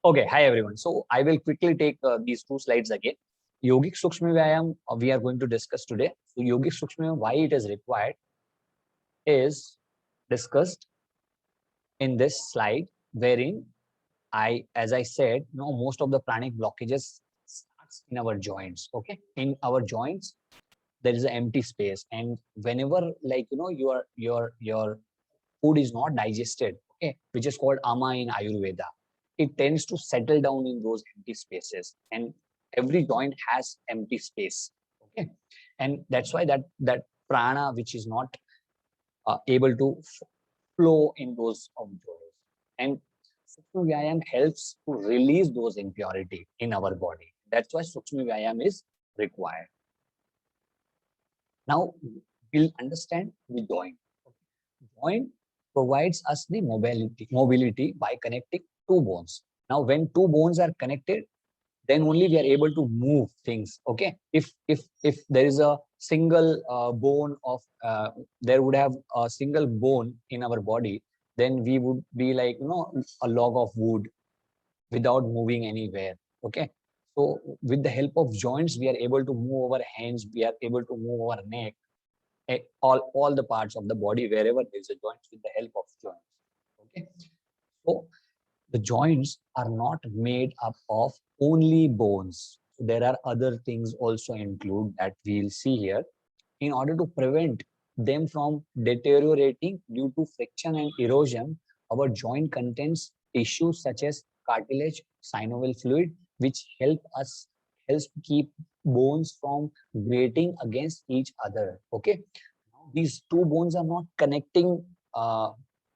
Okay, hi everyone. So I will quickly take these two slides again. Yogic Sukshma Vyayam we are going to discuss today. So Yogic Sukshma, why it is required, is discussed in this slide, wherein as I said, most of the pranic blockages starts in our joints. Okay, in our joints there is an empty space, and whenever your food is not digested, okay, which is called ama in Ayurveda, it tends to settle down in those empty spaces, and every joint has empty space. Okay, and that's why that prana which is not able to flow in those of joints, and Sukshma Vyayam helps to release those impurity in our body. That's why Sukshma Vyayam is required. Now we'll understand the joint. Joint provides us the mobility by connecting two bones. Now, when two bones are connected, then only we are able to move things. Okay, if there is a single bone of there would have a single bone in our body, then we would be like a log of wood without moving anywhere. Okay, so with the help of joints, we are able to move our hands, we are able to move our neck, all the parts of the body wherever there is a joint with the help of joints. Okay, so the joints are not made up of only bones. There are other things also include that we'll see here. In order to prevent them from deteriorating due to friction and erosion, our joint contains tissues such as cartilage, synovial fluid, which helps to keep bones from grating against each other. Okay, these two bones are not connecting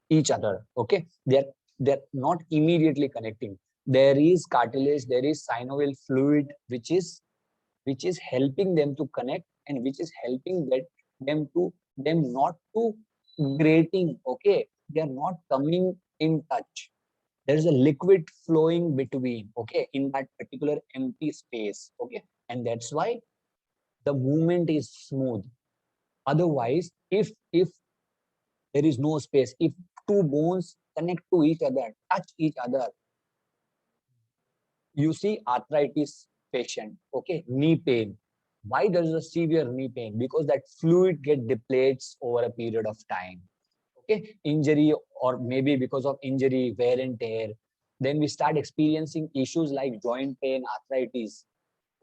each other. Okay, they're not immediately connecting. There is cartilage, there is synovial fluid, which is helping them to connect, and which is helping them not to grating. Okay, they are not coming in touch. There is a liquid flowing between, okay, in that particular empty space. Okay, and that's why the movement is smooth. Otherwise, if there is no space, if two bones connect to each other, touch each other, you see arthritis patient, okay, knee pain. Why there is a severe knee pain? Because that fluid get depletes over a period of time. Okay, injury, or maybe because of injury, wear and tear, then we start experiencing issues like joint pain, arthritis.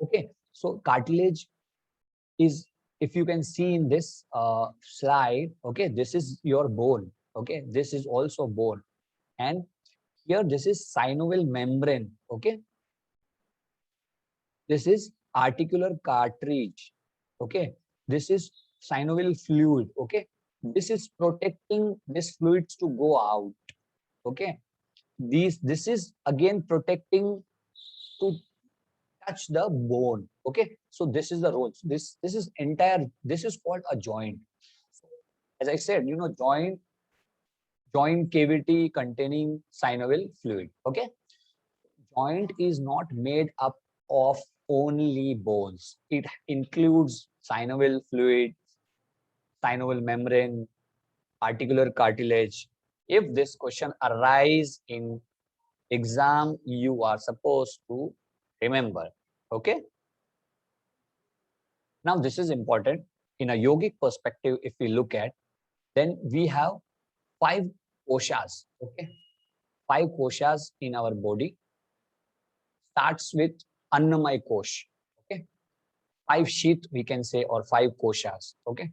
Okay, so cartilage is, if you can see in this slide, okay, this is your bone. Okay, this is also bone, and here this is synovial membrane. Okay, this is articular cartilage. Okay, this is synovial fluid. Okay, this is protecting this fluids to go out. Okay, this is again protecting to touch the bone. Okay, so this is the role. This is entire, this is called a joint. As I said, joint cavity containing synovial fluid. Okay, joint is not made up of only bones. It includes synovial fluid, synovial membrane, articular cartilage. If this question arise in exam, you are supposed to remember. Okay, now this is important. In a yogic perspective, if we look at, then we have 5 koshas. Okay, 5 koshas in our body. Starts with Annamay Kosh. Okay, 5 sheath we can say, or 5 koshas. Okay,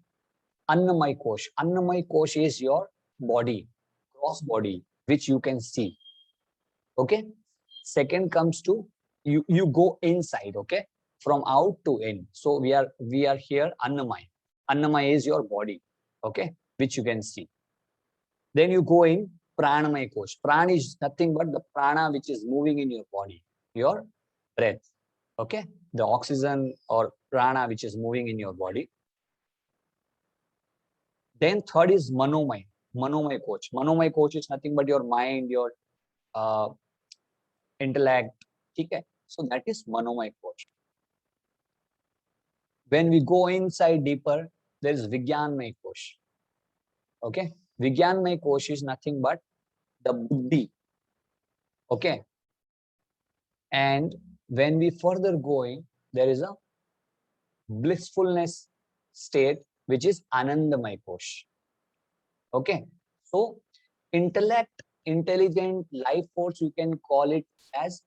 Annamay Kosh. Annamay Kosh is your body, cross body, which you can see. Okay, second comes to you go inside. Okay, from out to in. So we are here Annamay. Annamay is your body. Okay, which you can see. Then you go in Pranamay Kosh. Prana is nothing but the prana which is moving in your body, your breath. Okay, the oxygen or prana which is moving in your body. Then third is Manomay. Manomay Kosh. Manomay Kosh is nothing but your mind, your uh, intellect. Okay, so that is Manomay Kosh. When we go inside deeper, there is Vigyanmay Kosh. Okay, Vigyanmay Kosh is nothing but the buddhi. Okay, And when we further going, there is a blissfulness state, which is Anandamay Kosh. Okay. So intellect, intelligent life force, you can call it as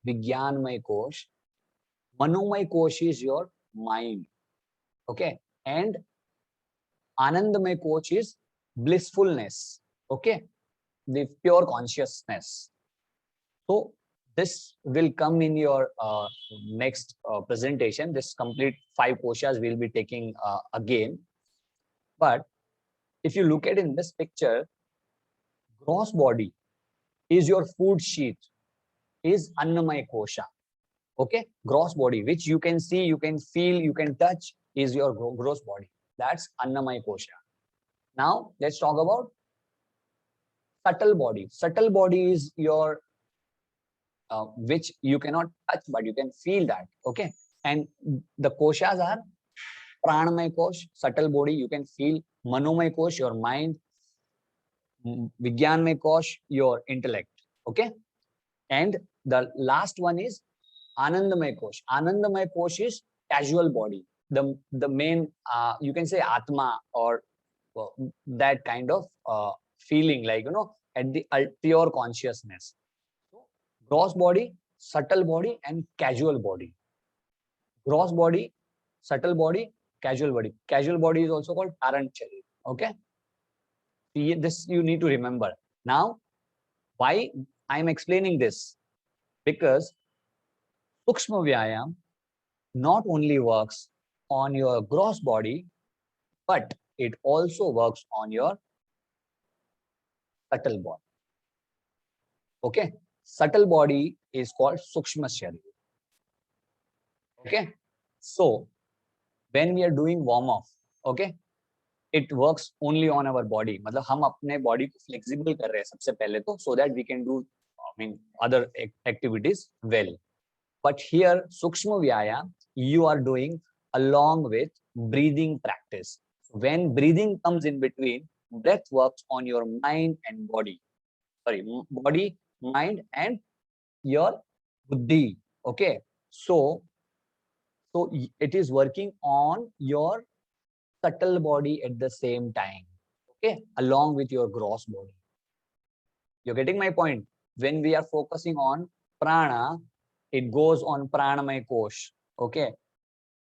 Vigyanmay Kosh. Manomay Kosh is your mind. Okay. And Anandamay Kosh is blissfulness. Okay. The pure consciousness. So this will come in your next presentation. This complete 5 koshas we'll be taking again. But if you look at in this picture, gross body is your food sheet, is Annamaya Kosha. Okay, gross body, which you can see, you can feel, you can touch, is your gross body. That's Annamaya Kosha. Now let's talk about subtle body. Subtle body is your which you cannot touch, but you can feel that. Okay, and the koshas are Pranamaya Kosh, subtle body, you can feel. Manomaya Kosh, your mind. Vigyanmaya Kosh, your intellect. Okay, and the last one is Anandamaya Kosh. Anandamaya Kosh is casual body. The main you can say Atma, or that kind of feeling, like at the pure consciousness. So gross body, subtle body, and casual body. Gross body, subtle body, casual body. Casual body is also called Taranchari. Okay, this you need to remember. Now, why I am explaining this? Because Sukshma Vyayam not only works on your gross body, but it also works on your subtle body. Okay, subtle body is called Sukshma Sharira. Okay, so when we are doing warm off, okay, it works only on our body. मतलब हम अपने body को flexible कर रहे हैं सबसे पहले तो, so that we can do other activities well. But here Sukshma Vyayam you are doing along with breathing practice. When breathing comes in between, breath works on your mind and body. Sorry, body, mind, and your buddhi. Okay, so it is working on your subtle body at the same time. Okay, along with your gross body. You're getting my point? When we are focusing on prana, it goes on pranamaya kosh. Okay,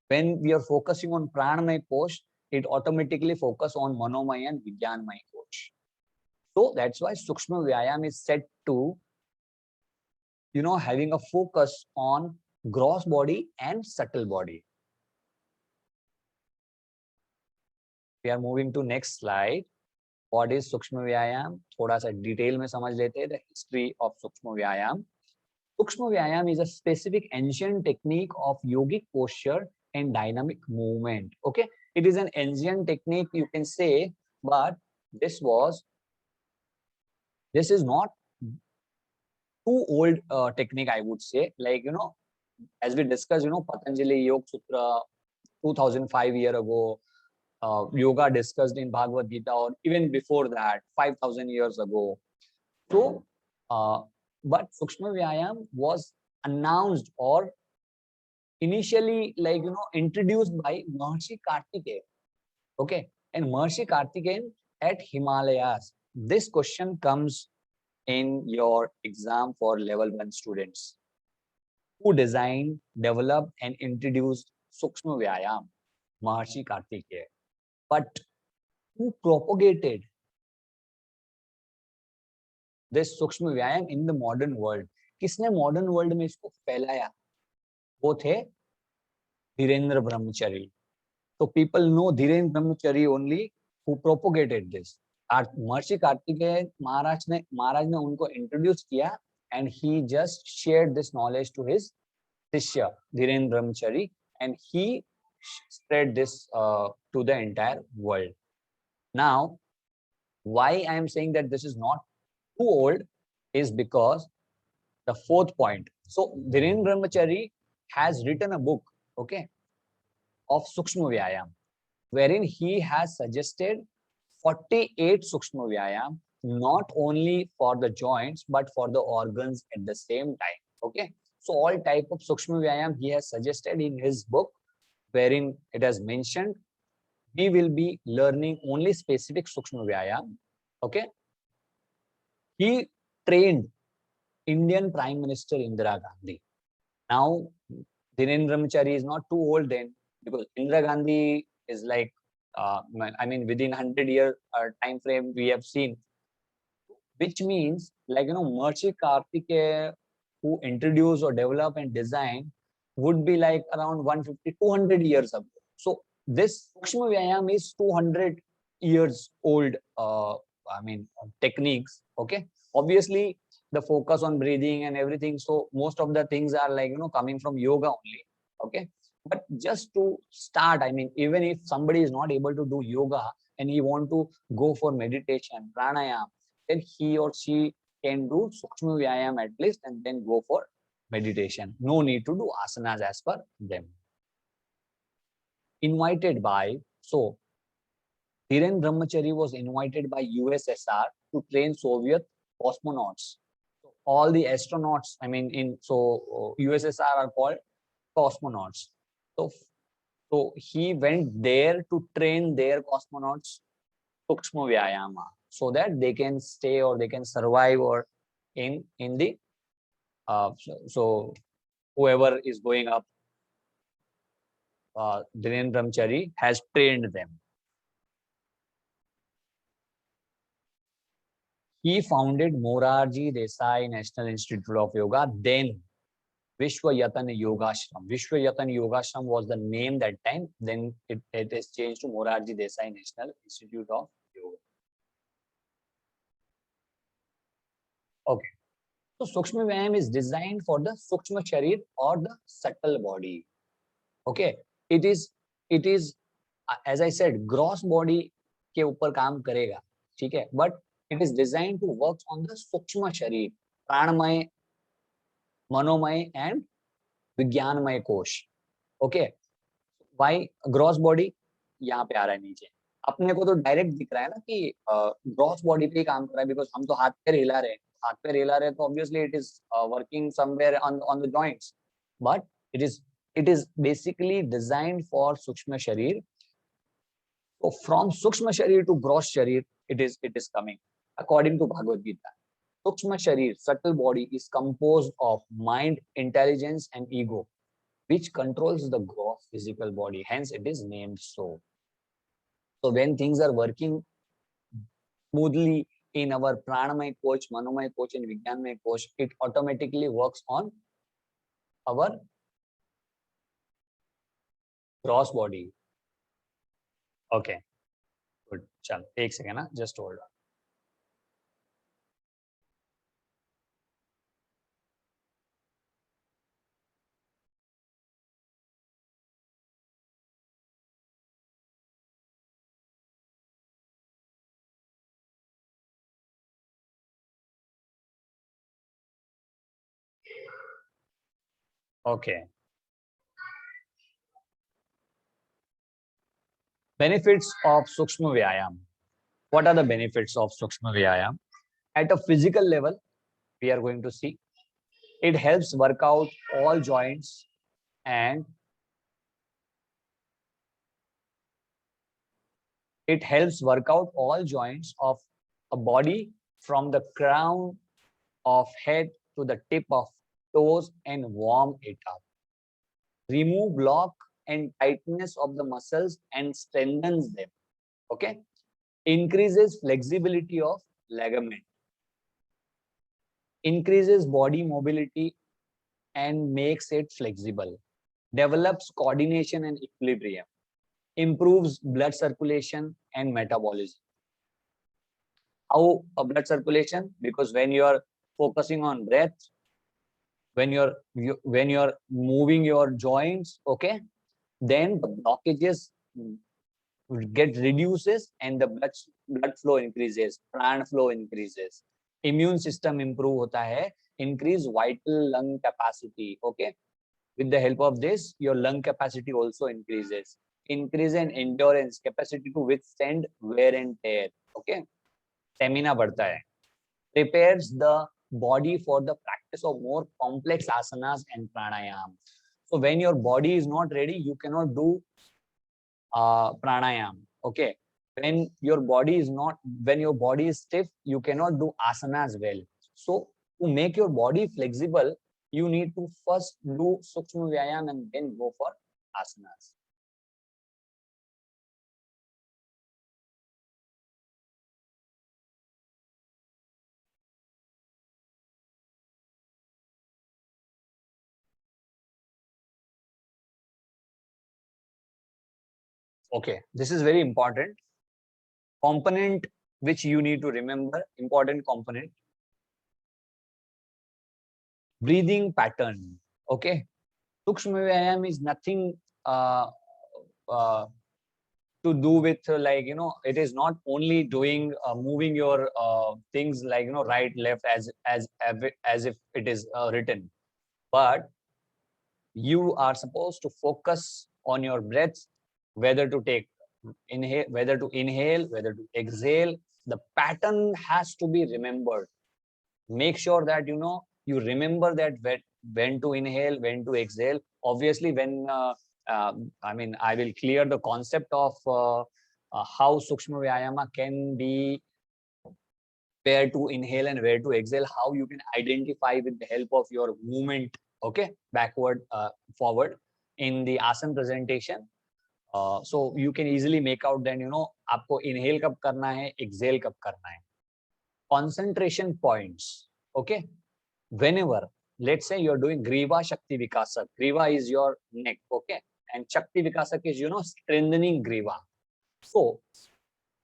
when we are focusing on pranamaya kosh, it automatically focus on manomaya and vigyanmaya kosh. So that's why Sukshma Vyayam is set to, having a focus on gross body and subtle body. We are moving to next slide. What is Sukshma Vyayam? थोड़ा सा detail में समझ लेते हैं the history of Sukshma Vyayam. Sukshma Vyayam is a specific ancient technique of yogic posture and dynamic movement. Okay, it is an ancient technique, you can say, but this is not too old technique, I would say. Like, as we discussed, Patanjali Yoga Sutra 2005 years ago, yoga discussed in Bhagavad Gita, or even before that, 5,000 years ago. So, but Sukshma Vyayam was announced or initially, introduced by Maharishi Kartikeyan. Okay, and Maharishi Kartikeyan at Himalayas. This question comes in your exam for level 1 students. Who designed, developed, and introduced Sukshma Vyayam? Maharishi Kartikeyan. But who propagated this Sukshma Vyayam in the modern world? किसने modern world में इसको फैलाया? वो थे Dhirendra Brahmachari. So people know Dhirendra Brahmachari only, who propagated this. Maharishi Kartikeyan महाराज ने उनको introduce किया, and he just shared this knowledge to his Shishya Dhirendra Brahmachari, and he spread this to the entire world. Now, why I am saying that this is not too old is because the 4th point. So Dhirendra Brahmachari has written a book, okay, of Sukshma Vyayam, wherein he has suggested 48 Sukshma Vyayam, not only for the joints, but for the organs at the same time. Okay, So all type of Sukshma Vyayam he has suggested in his book, wherein it has mentioned we will be learning only specific Sukshma Vyayam. Okay. He trained Indian Prime Minister Indira Gandhi. Now, Dhiren Brahmachari is not too old then, because Indira Gandhi is like, I mean, within 100-year time frame we have seen, which means like, Merchant Kartikeya, who introduced or developed and designed, would be like around 150, 200 years ago. So this Sukshma Vyayam is 200 years old, I mean, techniques. Okay. Obviously, the focus on breathing and everything. So most of the things are like, coming from yoga only. Okay. But just to start, I mean, even if somebody is not able to do yoga and he want to go for meditation, pranayama, then he or she can do Sukshma Vyayam at least and then go for meditation. No need to do asanas as per them. Invited by, so Dhiren Brahmachari was invited by USSR to train Soviet cosmonauts. So all the astronauts, I mean, USSR are called cosmonauts. So he went there to train their cosmonauts Sukshma Vyayama, so that they can stay or they can survive or in the so whoever is going up, Dhiren Brahmachari has trained them. He founded Morarji Desai National Institute of Yoga, then Vishwa Yatan Yogashram. Vishwa Yatan Yogashram was the name that time, then it is changed to Morarji Desai National Institute of Yoga. Okay. So Sukshma Vyayam is designed for the Sukshma Sharir or the subtle body. Okay. It is as I said, gross body के ऊपर काम करेगा, ठीक है, but it is designed to work on the Sukshma Sharir, Pranamay, Manomay and Vigyanmay कोश. Okay. Why gross body? यहाँ पे आ रहा है नीचे. अपने को तो डायरेक्ट दिख रहा है ना कि ग्रॉस बॉडी पे काम कर रहा है, बिकॉज हम तो हाथ पैर हिला रहे हैं, तो obviously it is working somewhere on the joints, but it is basically designed for Sukshma Sharir. So from Sukshma Sharir to gross Sharir, it is coming according to Bhagavad Gita. Sukshma Sharir, subtle body, is composed of mind, intelligence and ego, which controls the gross physical body. Hence, it is named so. So when things are working smoothly in our Pranamay coach, Manomay coach and Vigyanmay coach, it automatically works on our gross body. Okay, good. Chalo, एक second, ना, just hold on. Okay. Benefits of Sukshma Vyayam. What are the benefits of Sukshma Vyayam? At a physical level, we are going to see it helps work out all joints and it helps work out all joints of a body from the crown of head to the tip of toes and warm it up. Remove block and tightness of the muscles and strengthens them. Okay. Increases flexibility of ligament. Increases body mobility and makes it flexible. Develops coordination and equilibrium. Improves blood circulation and metabolism. How a blood circulation? Because when you are focusing on breath, when you're moving your joints, okay, then the blockages get reduces and the blood flow increases, pran flow increases, immune system improve hota hai, increase vital lung capacity. Okay, with the help of this, your lung capacity also increases. Increase in endurance, capacity to withstand wear and tear. Okay, stamina बढ़ता है. Prepares the body for the practice of more complex asanas and pranayam. So when your body is not ready, you cannot do pranayam. Okay. When your body is stiff, you cannot do asanas well. So to make your body flexible, you need to first do Sukshma Vyayam and then go for asanas. Okay, this is very important. Component which you need to remember, important component. Breathing pattern. Okay. Sukshma Vyayam is nothing to do with like, you know, it is not only doing moving your things like, you know, right, left as if it is written, but you are supposed to focus on your breaths, whether to inhale, whether to exhale. The pattern has to be remembered. Make sure that you know you remember that when to inhale, when to exhale. Obviously, when I mean, I will clear the concept of how Sukshma Vyayama can be, where to inhale and where to exhale, how you can identify with the help of your movement, okay, backward, forward in the asan presentation. So you can easily make out then, you know, आपको inhale कब करना है, exhale कब करना है. Concentration points, okay. Whenever, let's say you're doing Griva Shakti Vikasak. Griva is your neck, okay, and Shakti Vikasak is, you know, strengthening Griva. So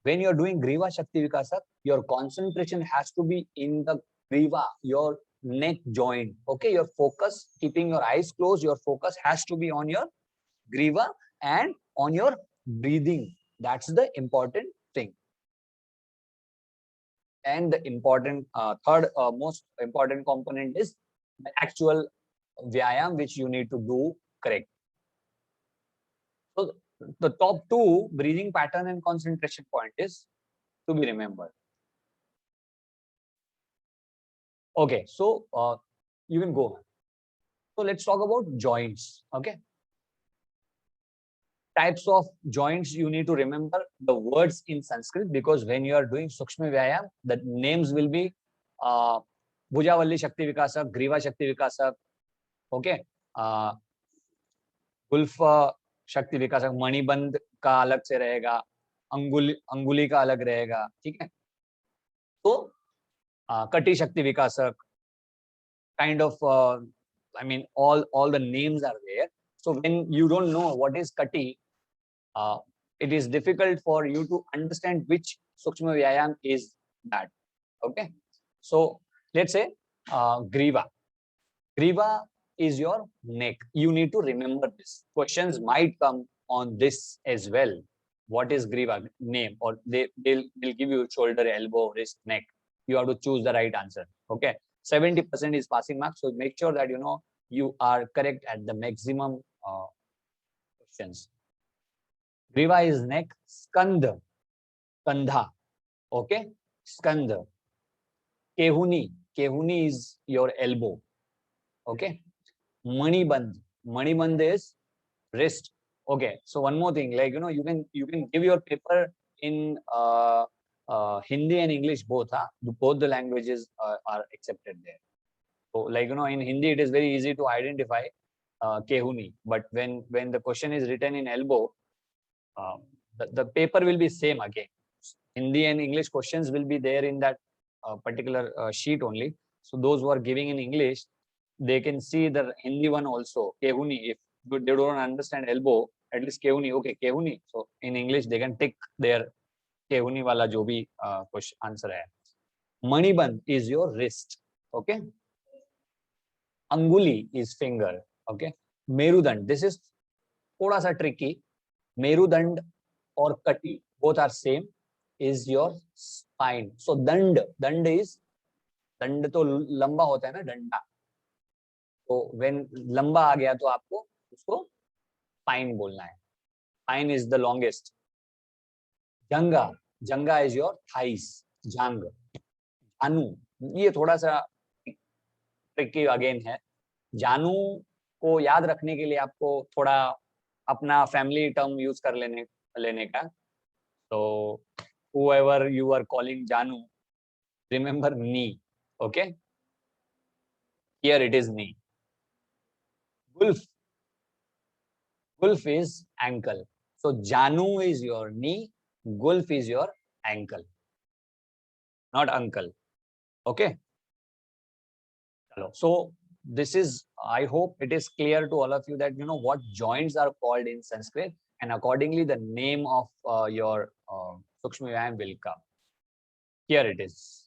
when you're doing Griva Shakti Vikasak, your concentration has to be in the Griva, your neck joint, okay. Your focus, keeping your eyes closed, your focus has to be on your Griva and on your breathing. That's the important thing. And the important third most important component is the actual vyayam which you need to do correct. So the top two, breathing pattern and concentration point, is to be remembered. Okay, so you can go. So let's talk about joints. Okay, types of joints you need to remember the words in Sanskrit, because when you are doing Sukshma Vyayam, the names will be Bhujavalli Shakti Vikasak, Griva Shakti Vikasak, okay, Gulf शक्ति विकासक, मणिबंध का अलग से रहेगा, अंगुली का अलग रहेगा, ठीक है. तो कटी शक्ति विकासक, kind of I mean all the names are there. So when you don't know what is kati, it is difficult for you to understand which Sukshma Vyayam is that. Okay, so let's say Griva. Griva is your neck. You need to remember this. Questions might come on this as well. What is Griva? Name, or they'll give you shoulder, elbow, wrist, neck. You have to choose the right answer. Okay, 70% is passing marks. So make sure that you know you are correct at the maximum questions. Griva is neck. Skand, kandha. Okay, skand. Kehuni, kehuni is your elbow. Okay. Manibandh, manibandh is wrist. Okay, so one more thing, like you know, you can give your paper in Hindi and English both. Both the languages are accepted there. So like you know, in Hindi it is very easy to identify kehuni, but when the question is written in elbow, the paper will be same again. Hindi and English questions will be there in that particular sheet only. So those who are giving in English, they can see the Hindi one also, kehuni. If they don't understand elbow, at least kehuni, okay, kehuni. So in English, they can tick their kehuni wala jo bhi question answer hai. Manibandh is your wrist, okay. Anguli is finger, okay. Merudand, this is thoda sa tricky. Merudand or kati, both are same, is your spine. So dand is, dand to lamba hota hai na, danda. तो when लंबा आ गया तो आपको उसको spine बोलना है. Spine is the longest. Janga, Janga is your thighs. जांग, जानू, ये थोड़ा सा ट्रिकी अगेन है। जानू को याद रखने के लिए आपको थोड़ा अपना फैमिली टर्म यूज कर लेने का। तो whoever you are calling Janu, remember knee. Okay, here it is knee. Gulf, Gulf is ankle. So Janu is your knee, Gulf is your ankle, not uncle. Okay. So this is, I hope it is clear to all of you that you know what joints are called in Sanskrit, and accordingly the name of your Sukshma Vyayam will come. Here it is.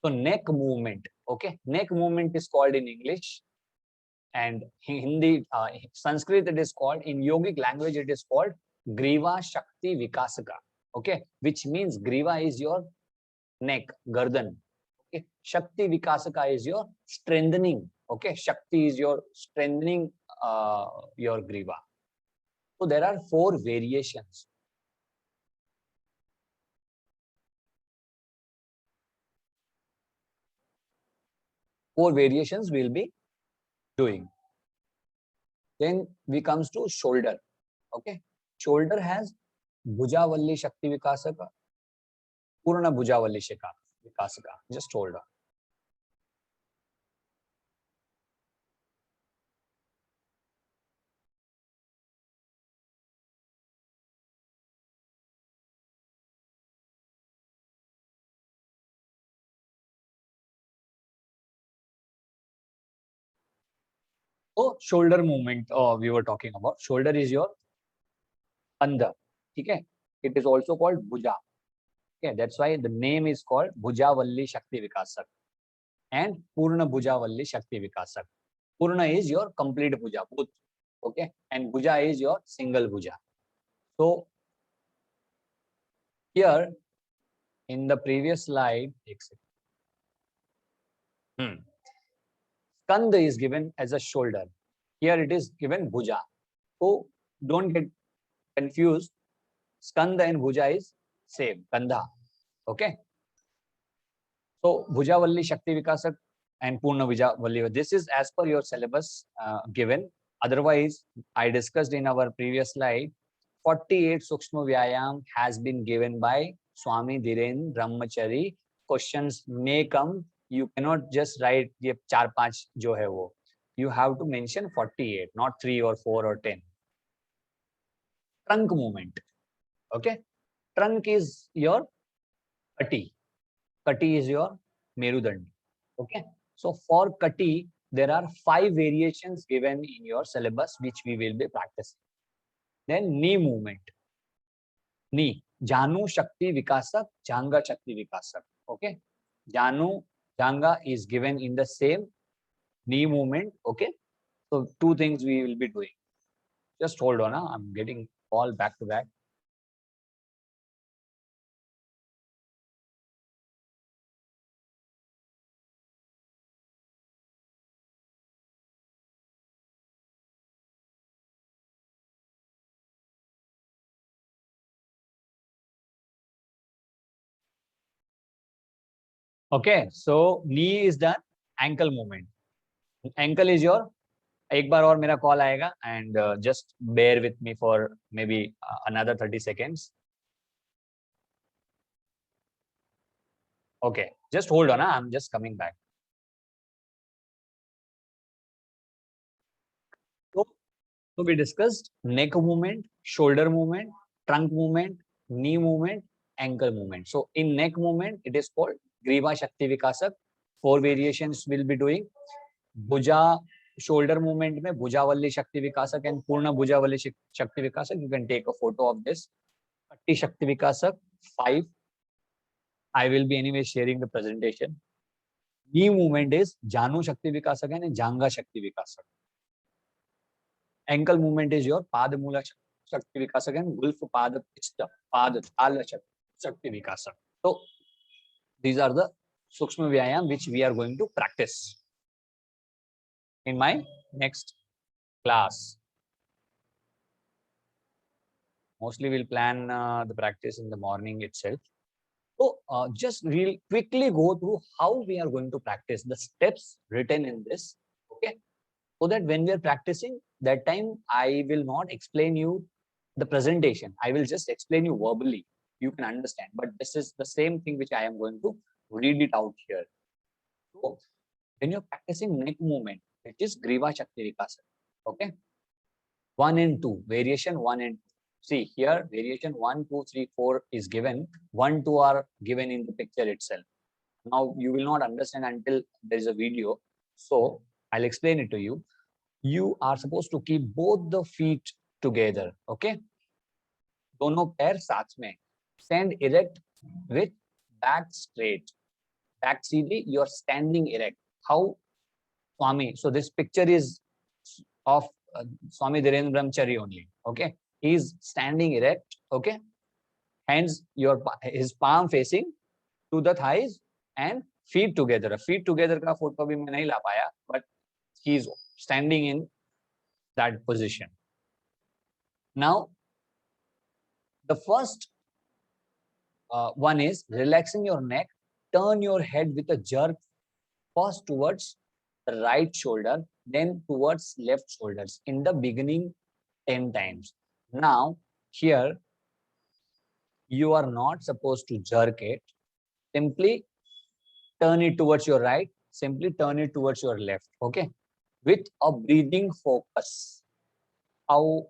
So neck movement. Okay, neck movement is called in English, and Hindi, Sanskrit it is called, in yogic language it is called Griva Shakti Vikasaka. Okay, which means Griva is your neck, Gardan. Okay, Shakti Vikasaka is your strengthening. Okay, Shakti is your strengthening your Griva. So there are 4 variations. Four variations we'll be doing. Then we comes to shoulder. Okay, shoulder has Bhujavalli Shakti Vikasaka, Purna Bhujavalli Vikasaka. Just hold on. So shoulder movement we were talking about. Shoulder is your Andha. Okay, it is also called Bhuja. Okay, that's why the name is called Bhujavalli Shakti Vikasak and Purna Bhujavalli Shakti Vikasak. Purna is your complete Bhuja, both. Okay, and Bhuja is your single Bhuja. So here in the previous slide, Skanda is given as a shoulder. Here it is given Bhuja. So don't get confused. Skanda and Bhuja is same, Kandha. Okay. So Bhujavalli Shakti Vikasak and Purna Bhujavalli. This is as per your syllabus given. Otherwise, I discussed in our previous slide, 48 Sukshma Vyayam has been given by Swami Dhiren Brahmachari. Questions may come. You cannot just write ये 4-5 जो है वो. You have to mention 48, not 3 or 4 or 10. Trunk movement. Okay. Trunk is your Kati. Kati is your Merudand. Okay. So for Kati, there are 5 variations given in your syllabus, which we will be practicing. Then knee movement. Knee. Janu Shakti Vikasak, Janga Shakti Vikasak. Okay. Janu, Janga is given in the same knee movement. Okay. So 2 things we will be doing. Just hold on. I'm getting all back to back. Okay, so knee is done. Ankle movement. Ankle is your. एक बार और मेरा call आएगा and just bear with me for maybe another 30 seconds. Okay, just hold on. I'm just coming back. So we discussed neck movement, shoulder movement, trunk movement, knee movement, ankle movement. So in neck movement, it is called Griva Shakti Vikasak. 4 variations we'll be doing. Bhuja shoulder movement में Bhujavalli Shakti Vikasak and Purna Bhujavalli Shakti Vikasak. You can take a photo of this. Katti Shakti Vikasak 5. I will be anyway sharing the presentation. Knee movement is Janu Shakti Vikasak and Janga Shakti Vikasak. Ankle movement is your Padamula Shakti Vikasak and Gulf Pada Tala Shakti Vikasak. So these are the Sukshma Vyayam which we are going to practice in my next class. Mostly we'll plan the practice in the morning itself. So just real quickly go through how we are going to practice the steps written in this. Okay. So that when we are practicing, that time I will not explain you the presentation. I will just explain you verbally. You can understand. But this is the same thing which I am going to read it out here. So when you're practicing neck movement, it is Griva Shakti Vikasana. Okay. 1 and 2, variation 1 and 2. See here, variation 1, 2, 3, 4 is given. 1, 2 are given in the picture itself. Now you will not understand until there is a video. So I'll explain it to you. You are supposed to keep both the feet together. Okay. दोनों पैर साथ में. Stand erect with back straight. Back Sidhi. You're standing erect. How Swami? So this picture is of Swami Dhirendra Brahmachari only. Okay. He's standing erect. Okay. Hands, his palm facing to the thighs and feet together. Feet together का photo भी मैं नहीं ला पाया, but he's standing in that position. Now, the first one is relaxing your neck. Turn your head with a jerk, first towards the right shoulder, then towards left shoulders. In the beginning, 10 times. Now, here, you are not supposed to jerk it. Simply turn it towards your right. Simply turn it towards your left. Okay. With a breathing focus. How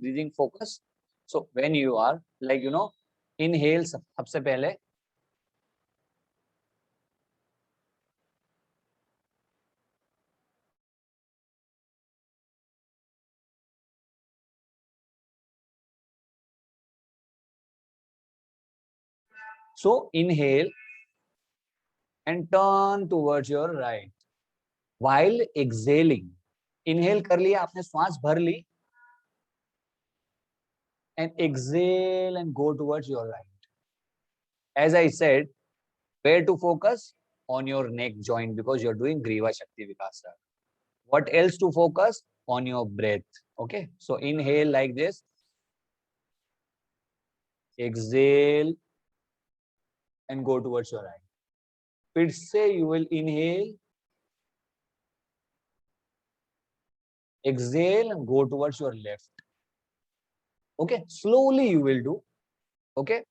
breathing focus? So when you are like, inhale सबसे पहले. So inhale and turn towards your right. While exhaling, inhale कर लिया आपने, श्वास भर ली, and exhale and go towards your right. As I said, where to focus? On your neck joint, because you're doing Griva Shakti Vikasa. What else to focus? On your breath. Okay. So inhale like this. Exhale and go towards your right. फिर से you will inhale, exhale and go towards your left. Okay. Slowly you will do. Okay.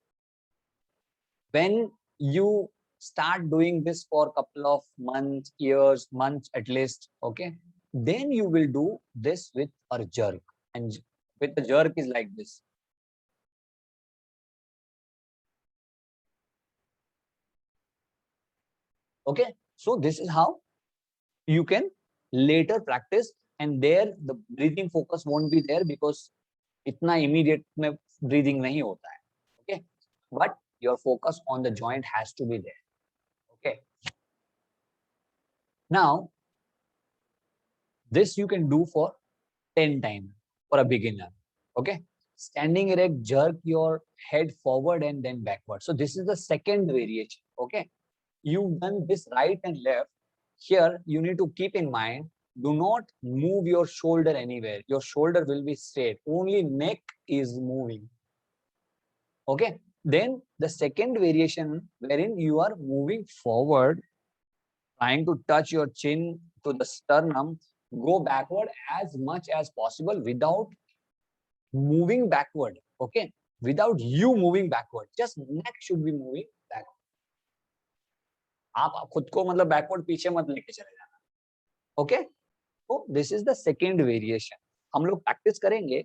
When you start doing this for a couple of months, years, months at least, okay, then you will do this with a jerk. And with the jerk is like this. Okay, so this is how you can later practice, and there the breathing focus won't be there because itna immediate में breathing nahi hota hai. Okay, but your focus on the joint has to be there. Okay, now this you can do for 10 times for a beginner. Okay, standing erect, jerk your head forward and then backward. So this is the second variation. Okay, you've done this right and left. Here you need to keep in mind, do not move your shoulder anywhere. Your shoulder will be straight. Only neck is moving. Okay, then the second variation wherein you are moving forward, trying to touch your chin to the sternum, go backward as much as possible without moving backward. Okay, without you moving backward, just neck should be moving backward. आप खुद को मतलब backward पीछे मत लेके चले जाना. Okay, तो this is the second variation. हम लोग प्रैक्टिस करेंगे.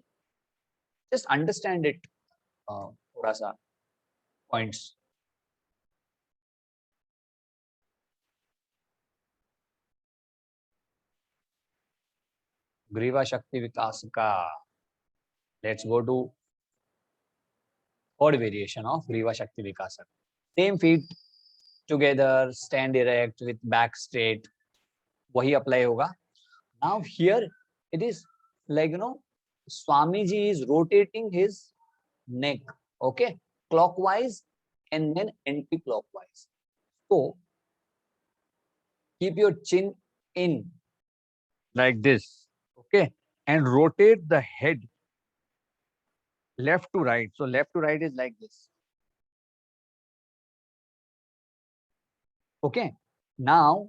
जस्ट अंडरस्टैंड इट थोड़ा सा पॉइंट्स. ग्रीवा शक्ति विकास का. Let's go to third variation of ग्रीवा शक्ति विकास. Same feet together, stand erect with back straight, वही अप्लाई होगा. Now here it is like, Swamiji is rotating his neck, okay, clockwise and then anti-clockwise. So keep your chin in like this, okay, and rotate the head left to right. So left to right is like this. Okay. Now,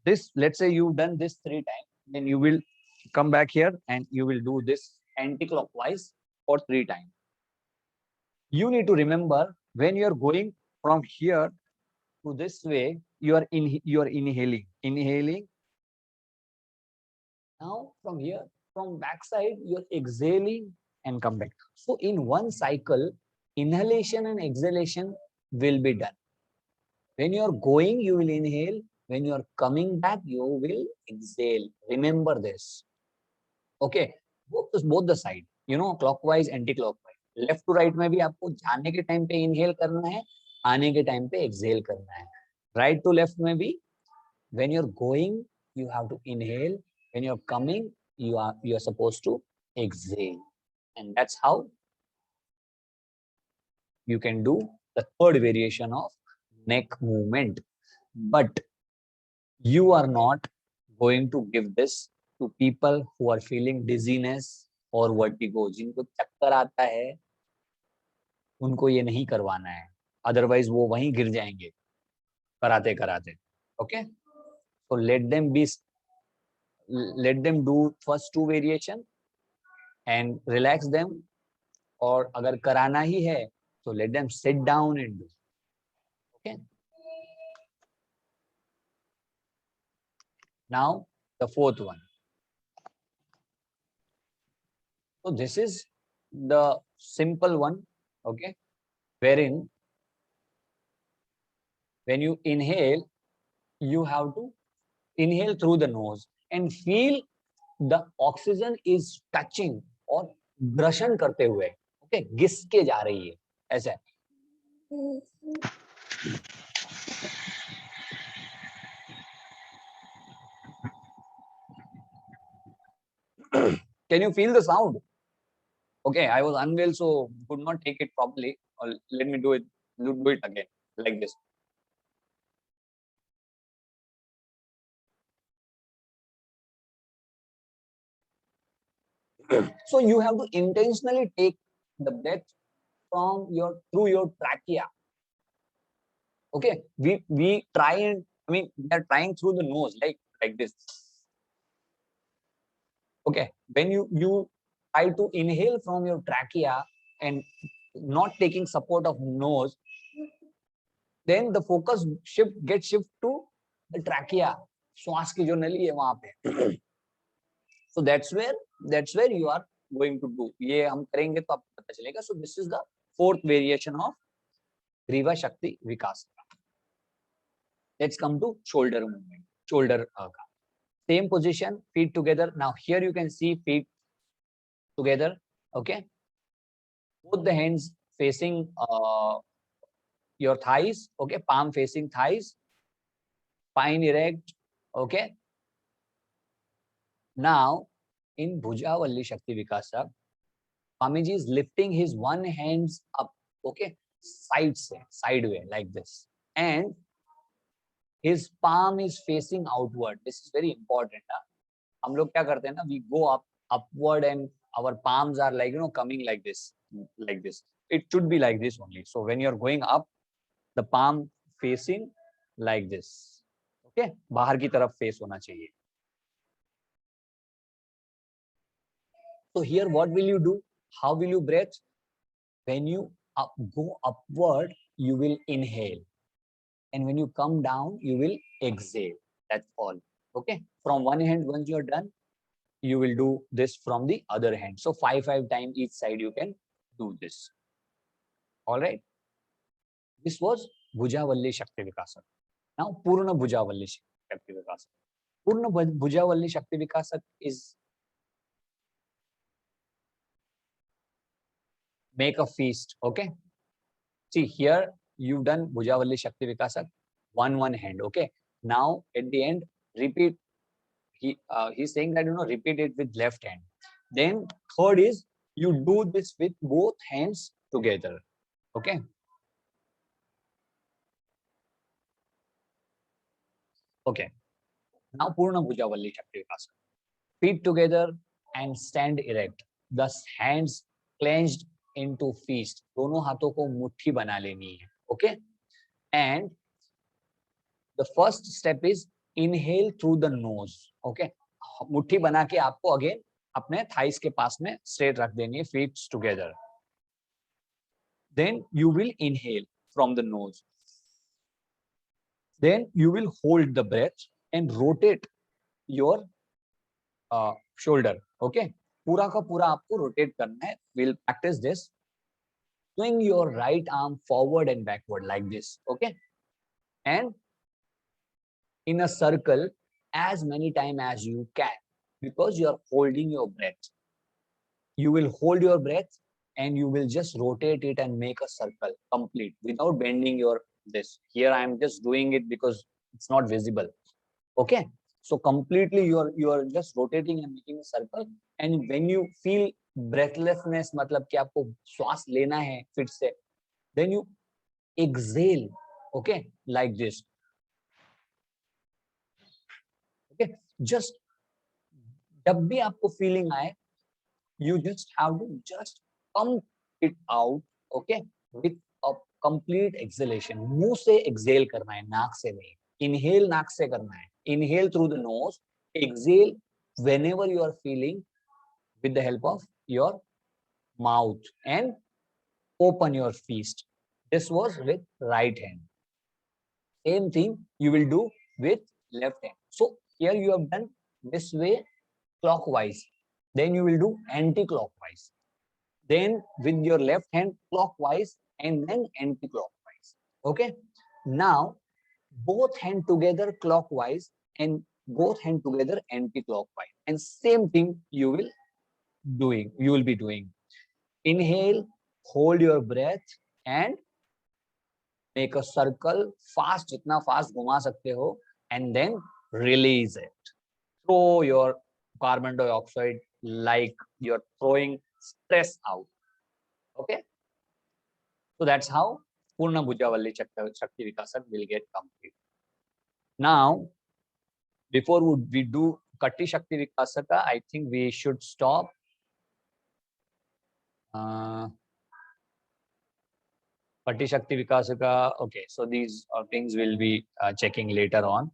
this, let's say you've done this 3 times, then you will come back here and you will do this anti-clockwise for 3 times. You need to remember when you are going from here to this way, you are inhaling. Now from here, from backside, you are exhaling and come back. So in one cycle, inhalation and exhalation will be done. When you are going, you will inhale. When you are coming back, you will exhale. Remember this. Okay, both the side, clockwise, anti-clockwise. Left to right में भी आपको जाने के time पे inhale करना है, आने के टाइम पे एक्सहेल करना है. राइट टू लेफ्ट में भी, when you're going, you have to inhale. When you're coming, you're supposed to exhale. And that's how you can do the third variation of neck movement. But you are not going to give this to people who are feeling dizziness or vertigo. जिनको चक्कर आता है, उनको ये नहीं करवाना है, otherwise वो वहीं गिर जाएंगे कराते कराते. Okay, so let them do first 2 variation and relax them. और अगर कराना ही है तो let them sit down and do. Okay, now the fourth one. So this is the simple one. Okay, wherein when you inhale, you have to inhale through the nose and feel the oxygen is touching और ग्रसन करते हुए, okay, घिस के जा रही है ऐसा. Can you feel the sound? Okay, I was unwell, so could not take it properly. Let me do it again, like this. So you have to intentionally take the breath through your trachea. Okay, we try and we are trying through the nose, like this. Okay, when you try to inhale from your trachea and not taking support of nose, then the focus gets shift to the trachea, श्वास की जो नली है वहां पे. So that's where you are going to do. ये हम करेंगे तो आपको पता चलेगा. So this is the fourth variation of Griva Shakti Vikasana. Let's come to shoulder movement. Shoulder same position, feet together. Now here you can see feet together. Okay, both the hands facing your thighs. Okay, palm facing thighs, spine erect. Okay, now in Bhujavalli Shakti Vikasa, Swamiji is lifting his one hands up, okay, sideway like this, and his palm is facing outward. This is very important. हम लोग क्या करते हैं ना, we go upward and our palms are like, coming like this. It should be like this only. So when you're going up, the palm facing like this. Okay, बाहर की तरफ face होना चाहिए. So here what will you do? How will you breathe? When you go upward, you will inhale. And when you come down, you will exhale. That's all. Okay. From one hand, once you're done, you will do this from the other hand. So 5 times each side you can do this. All right. This was Bhujavalli Shakti Vikasana. Now Purna Bhujavalli Shakti Vikasana. Purna Bhujavalli Shakti Vikasana is make a feast. Okay. See here, you've done Bhujavalli Shakti Vikasana, one hand. Okay. Now at the end, repeat. He's saying that repeat it with left hand. Then third is you do this with both hands together. Okay. Okay. Now Purna Bhujavalli Shakti Vikasana. Feet together and stand erect. Thus hands clenched into fist. दोनों हाथों को मुट्ठी बना लेनी है. Okay. And The first step is inhale through the nose. Okay, मुट्ठी बना के आपको अगेन अपने थाइस के पास में स्ट्रेट रख देनी है, feet together. Then you will inhale from the nose. Then you will hold the breath and rotate your shoulder. Okay, पूरा का पूरा आपको rotate करना है. We'll practice this. Swing your right arm forward and backward like this. Okay, and in a circle as many times as you can, because you are holding your breath. You will hold your breath and you will just rotate it and make a circle complete without bending your this. Here I am just doing it because it's not visible. Okay, so completely you are just rotating and making a circle. And when you feel breathlessness, मतलब कि आपको श्वास लेना है फिर से, then you exhale. Okay, like this. Okay, just जब भी आपको feeling आए, you just have to just pump it out. Okay, with a complete exhalation. मुंह से exhale करना है, नाक से नहीं. Inhale नाक से करना है. Inhale through the nose. Exhale whenever you are feeling with the help of your mouth, and open your fist. This was with right hand. Same thing you will do with left hand. So here you have done this way clockwise. Then you will do anti-clockwise. Then with your left hand clockwise and then anti-clockwise. Okay. Now both hand together clockwise and both hand together anti-clockwise. And same thing you will be doing. Inhale, hold your breath and make a circle fast, जितना fast घुमा सकते हो, and then release it. Throw your carbon dioxide like you're throwing stress out. Okay, so that's how Purna Bhujavalli Shakti Vikasaka will get complete. Now, before we do Katti Shakti Vikasaka, I think we should stop. Katti Shakti Vikasaka. Okay, so these things we'll be checking later on.